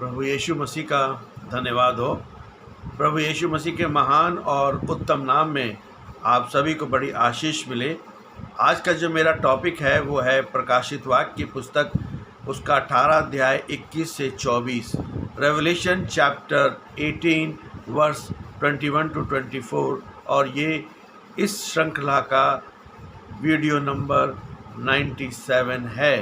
प्रभु यीशु मसीह का धन्यवाद हो। प्रभु यीशु मसीह के महान और उत्तम नाम में आप सभी को बड़ी आशीष मिले। आज का जो मेरा टॉपिक है वो है प्रकाशित वाक्य की पुस्तक, उसका 18 अध्याय 21 से 24, रेवलेशन चैप्टर 18 वर्स 21 to 24, और ये इस श्रृंखला का वीडियो नंबर 97 है।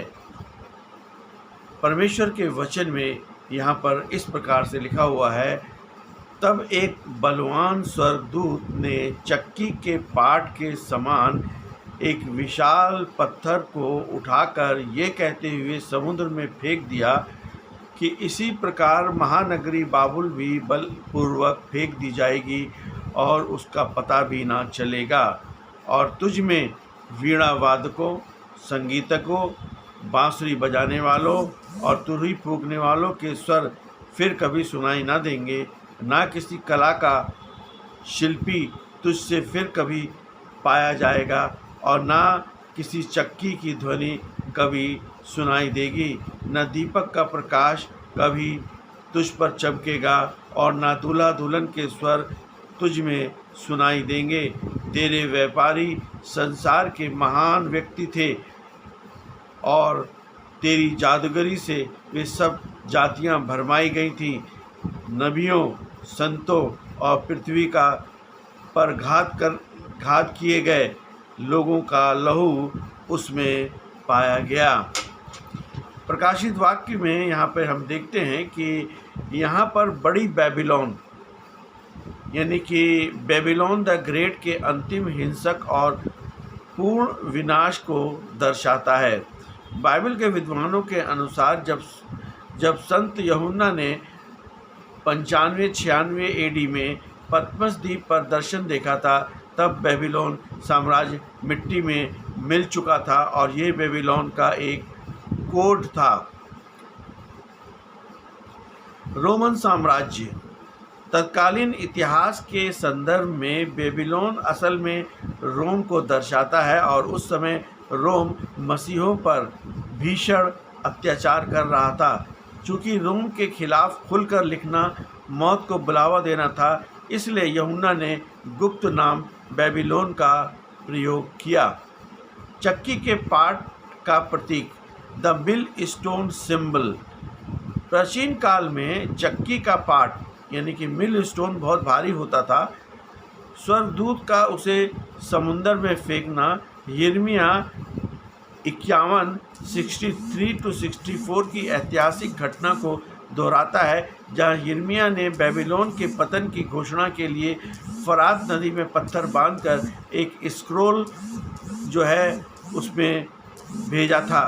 परमेश्वर के वचन में यहाँ पर इस प्रकार से लिखा हुआ है, तब एक बलवान स्वर्गदूत ने चक्की के पाट के समान एक विशाल पत्थर को उठाकर ये कहते हुए समुद्र में फेंक दिया कि इसी प्रकार महानगरी बाबुल भी बलपूर्वक फेंक दी जाएगी और उसका पता भी ना चलेगा। और तुझ में वीणा वादकों, संगीतकों, बांसुरी बजाने वालों और तुरही फूंकने वालों के स्वर फिर कभी सुनाई ना देंगे। ना किसी कला का शिल्पी तुझसे फिर कभी पाया जाएगा और ना किसी चक्की की ध्वनि कभी सुनाई देगी। न दीपक का प्रकाश कभी तुझ पर चमकेगा और ना दूल्हा दुल्हन के स्वर तुझ में सुनाई देंगे। तेरे व्यापारी संसार के महान व्यक्ति थे और तेरी जादूगरी से वे सब जातियां भरमाई गई थीं। नबियों, संतों और पृथ्वी का पर घात किए गए लोगों का लहू उसमें पाया गया। प्रकाशित वाक्य में यहाँ पर हम देखते हैं कि यहाँ पर बड़ी बेबीलोन यानी कि बेबीलोन द ग्रेट के अंतिम हिंसक और पूर्ण विनाश को दर्शाता है। बाइबल के विद्वानों के अनुसार जब संत यूहन्ना ने 95-96 एडी में पतमस द्वीप पर दर्शन देखा था, तब बेबीलोन साम्राज्य मिट्टी में मिल चुका था और ये बेबीलोन का एक कोड था। रोमन साम्राज्य तत्कालीन इतिहास के संदर्भ में बेबीलोन असल में रोम को दर्शाता है और उस समय रोम मसीहों पर भीषण अत्याचार कर रहा था। चूँकि रोम के खिलाफ खुलकर लिखना मौत को बुलावा देना था, इसलिए यूहन्ना ने गुप्त नाम बेबीलोन का प्रयोग किया। चक्की के पाट का प्रतीक द मिल स्टोन सिंबल। प्राचीन काल में चक्की का पाट यानी कि मिल स्टोन बहुत भारी होता था। स्वर्गदूत का उसे समुंदर में फेंकना यिर्मयाह 51 63 to 64 की ऐतिहासिक घटना को दोहराता है, जहां यिर्मयाह ने बेबीलोन के पतन की घोषणा के लिए फरात नदी में पत्थर बांधकर एक स्क्रोल जो है उसमें भेजा था,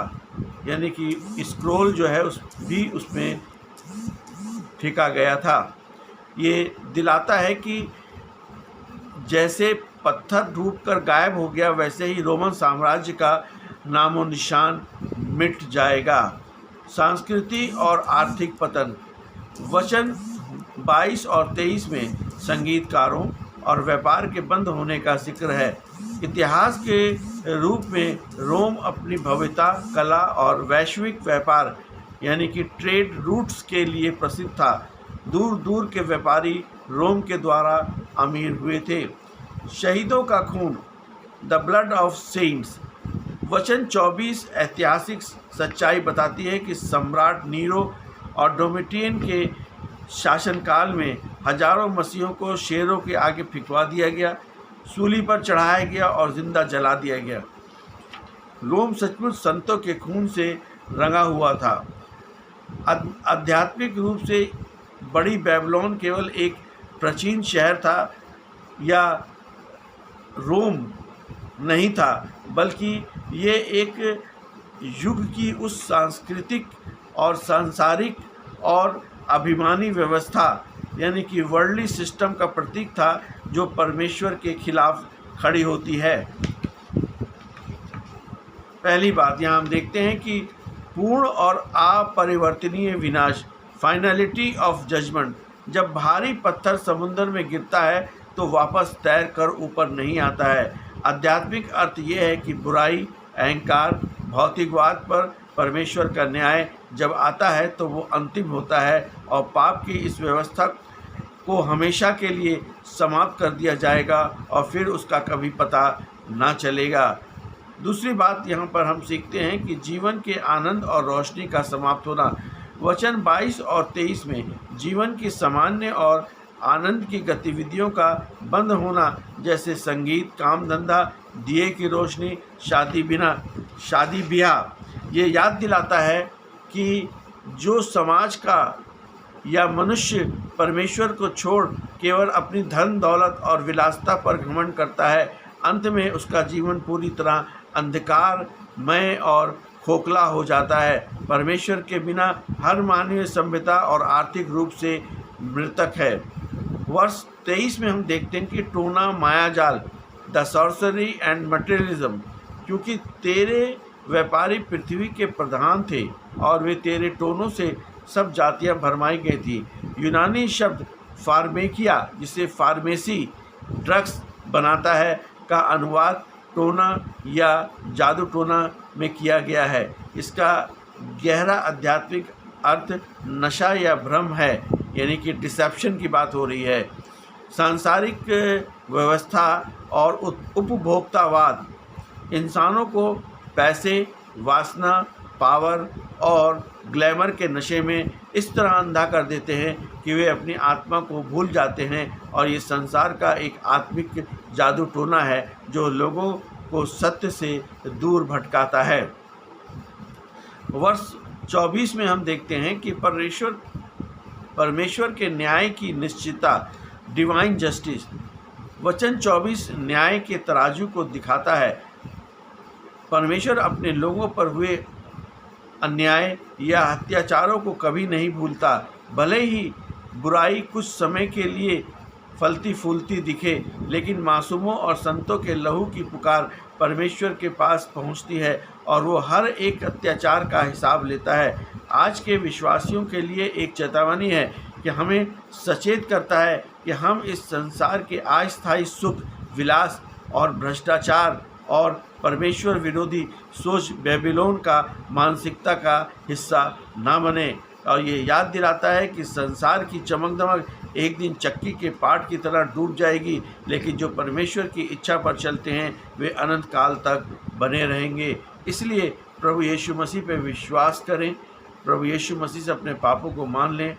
यानी कि स्क्रोल जो है उसमें फेंका गया था। ये दिलाता है कि जैसे पत्थर डूबकर गायब हो गया, वैसे ही रोमन साम्राज्य का नामो निशान मिट जाएगा। संस्कृति और आर्थिक पतन। वचन 22 और 23 में संगीतकारों और व्यापार के बंद होने का जिक्र है। इतिहास के रूप में रोम अपनी भव्यता, कला और वैश्विक व्यापार यानी कि ट्रेड रूट्स के लिए प्रसिद्ध था। दूर दूर के व्यापारी रोम के द्वारा अमीर हुए थे। शहीदों का खून, द ब्लड ऑफ सेंट्स। वचन 24 ऐतिहासिक सच्चाई बताती है कि सम्राट नीरो और डोमिटियन के शासनकाल में हजारों मसीहों को शेरों के आगे फिकवा दिया गया, सूली पर चढ़ाया गया और जिंदा जला दिया गया। रोम सचमुच संतों के खून से रंगा हुआ था। आध्यात्मिक रूप से बड़ी बेबीलोन केवल एक प्राचीन शहर था या रोम नहीं था, बल्कि ये एक युग की उस सांस्कृतिक और सांसारिक और अभिमानी व्यवस्था यानी कि वर्ल्डली सिस्टम का प्रतीक था जो परमेश्वर के खिलाफ खड़ी होती है। पहली बात यहाँ हम देखते हैं कि पूर्ण और अपरिवर्तनीय विनाश, फाइनलिटी ऑफ जजमेंट। जब भारी पत्थर समुद्र में गिरता है तो वापस तैर कर ऊपर नहीं आता है। आध्यात्मिक अर्थ ये है कि बुराई, अहंकार, भौतिकवाद पर परमेश्वर का न्याय जब आता है तो वो अंतिम होता है और पाप की इस व्यवस्था को हमेशा के लिए समाप्त कर दिया जाएगा और फिर उसका कभी पता ना चलेगा। दूसरी बात यहाँ पर हम सीखते हैं कि जीवन के आनंद और रोशनी का समाप्त होना। वचन 22 और 23 में जीवन की सामान्य और आनंद की गतिविधियों का बंद होना, जैसे संगीत, काम धंधा, दिए की रोशनी, शादी ब्याह, ये याद दिलाता है कि जो समाज का या मनुष्य परमेश्वर को छोड़ केवल अपनी धन दौलत और विलासिता पर घमंड करता है, अंत में उसका जीवन पूरी तरह अंधकारमय और खोखला हो जाता है। परमेश्वर के बिना हर मानवीय सभ्यता और आर्थिक रूप से मृतक है। वर्ष 23 में हम देखते हैं कि टोना, मायाजाल, द सॉर्सरी एंड मटेरियलिज्म, क्योंकि तेरे व्यापारी पृथ्वी के प्रधान थे और वे तेरे टोनों से सब जातियां भरमाई गई थी। यूनानी शब्द फार्मेकिया, जिसे फार्मेसी ड्रग्स बनाता है, का अनुवाद टोना या जादू टोना में किया गया है। इसका गहरा आध्यात्मिक अर्थ नशा या भ्रम है, यानी कि डिसेप्शन की बात हो रही है। सांसारिक व्यवस्था और उपभोक्तावाद इंसानों को पैसे, वासना, पावर और ग्लैमर के नशे में इस तरह अंधा कर देते हैं कि वे अपनी आत्मा को भूल जाते हैं, और ये संसार का एक आत्मिक जादू टोना है जो लोगों को सत्य से दूर भटकाता है। वर्ष 24 में हम देखते हैं कि परमेश्वर के न्याय की निश्चितता, डिवाइन जस्टिस। वचन 24 न्याय के तराजू को दिखाता है। परमेश्वर अपने लोगों पर हुए अन्याय या अत्याचारों को कभी नहीं भूलता। भले ही बुराई कुछ समय के लिए फलती फूलती दिखे, लेकिन मासूमों और संतों के लहू की पुकार परमेश्वर के पास पहुंचती है और वो हर एक अत्याचार का हिसाब लेता है। आज के विश्वासियों के लिए एक चेतावनी है कि हमें सचेत करता है कि हम इस संसार के अस्थायी सुख, विलास और भ्रष्टाचार और परमेश्वर विरोधी सोच बेबीलोन का मानसिकता का हिस्सा ना बने। और ये याद दिलाता है कि संसार की चमक दमक एक दिन चक्की के पाट की तरह डूब जाएगी, लेकिन जो परमेश्वर की इच्छा पर चलते हैं वे अनंत काल तक बने रहेंगे। इसलिए प्रभु यीशु मसीह पर विश्वास करें, प्रभु यीशु मसीह से अपने पापों को मान लें,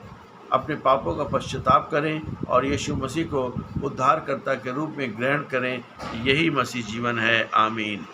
अपने पापों का पश्चाताप करें और यीशु मसीह को उद्धारकर्ता के रूप में ग्रहण करें। यही मसीह जीवन है। आमीन।